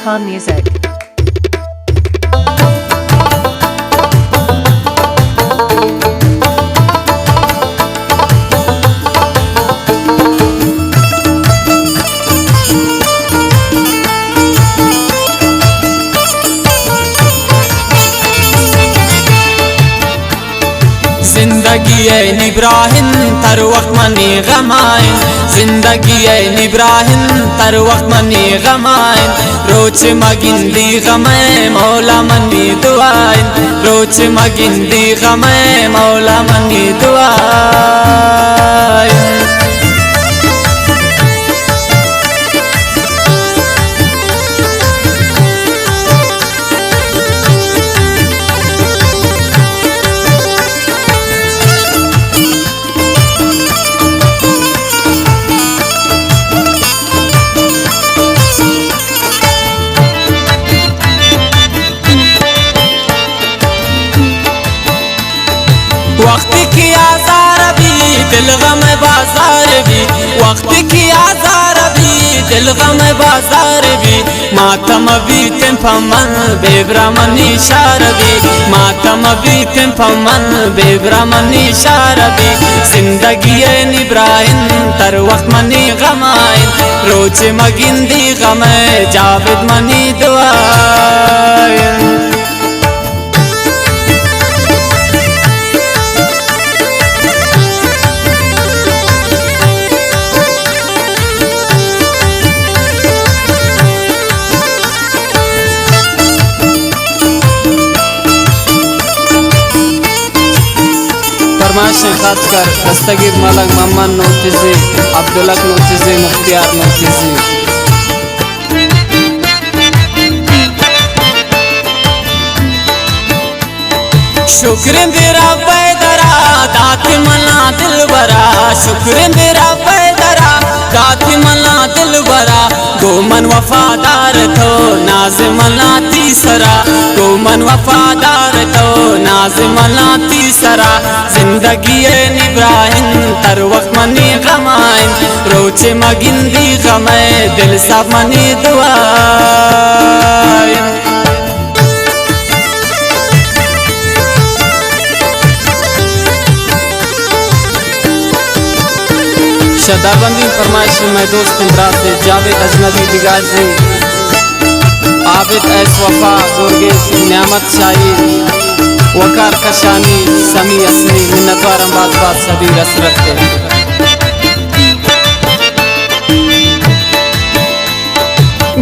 Khan Music. जिंदगी इब्राहिम तर वक्त मनी गमाइन, जिंदगी इब्राहिम तर वक्त मनी गमाइन। रोच मगिंदी गमे मौला मनी दुआइन, रोच मगिंदी गमे मौला मनी दुआइन। वक्त की आज़ार भी दिल गम बाजार भी, वक्त की आज़ार भी दिल गम बाजार भी। मातम भी तिम फमन बेब्रमनी शार भी, मातम भी तिम फमन बेब्रमनी शार भी। जिंदगी इब्राहिम तर वक्त मनी गमाइन, रोज मगिंदी गम जावेद मनी दुआइन। फरमाइश खास कर दस्तगीर मलक मोहम्मद नौतिज़ी, अब्दुल्ला नौतिज़ी, मुख्तियार नौतिज़ी। शुक्र मेरा पैदरा दाति मना दिल बरा, शुक्र मेरा पैदरा दाति मना दिल बरा। गोमन वफादार तो नाज़िमना तीसरा, गोमन वफादार तो नाज़िमना तीसरा। जिंदगी इब्राहिम तर वक्त मनी गमाइन, रोच मगिंदी गमे दिल सब मनी दुआइन। शदाबंदी फरमाइश में दोस्त इमरान से जावेद अजनबी दिगाजी, आबिद ऐस वफा गुरगेश नियामत शाही वकार कशानी समी असनी मिन्नतवार अम्बाजबाद सबीर असरत के।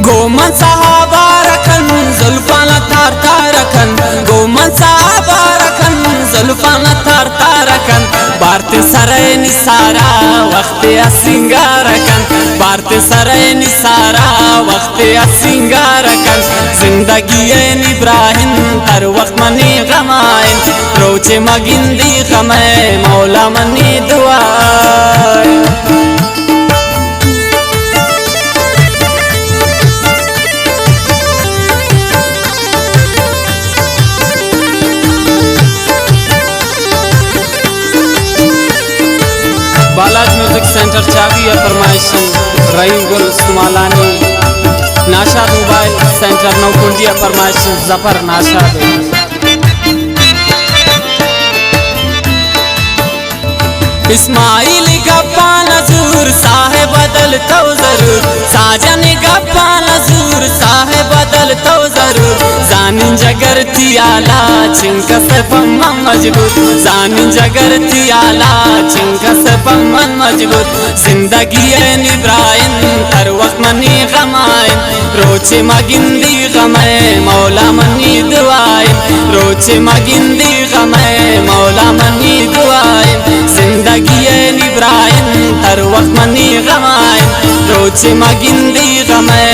गोमन साहबा रखन जुल्फाना तार तारकन, गोमन साहबा रखन जुल्फाना तार तारकन। भारत सराय निसारा वक्त सिंगारकन, भारत सराय निसारा वक्त सिंगारकन। जिंदगी इब्राहिम तर वक्त मनी गमाइन, रोच मगिंदी गमे मौला मनी दुआइन। बालाज म्यूजिक सेंटर चावी या फरमाइश रहीम गुल सुमालानी। नाशाद मोबाइल सेंटर नौकुंडिया फरमाइश जफर नाशाद। इस्माइल गप्पा नजूर साहे बदल तो जरूर, साजन गप्पा नजूर साहे बदल तो जरूर। जानिन जगर तियाला चिंक से पम्मन मजबूत, जानिन जगर तियाला चिंक से पम्मन मजबूत। जिंदगी इब्राहिम तर वक्त मनी गमाइन, रोच मगिंदी गमे मौला मनी दुआइन, रोच मगिंदी गमे मौला मनी दुआइन। जिंदगी इब्राहिम तर वक्त मनी गमाइन, रोच मगिंदी गमे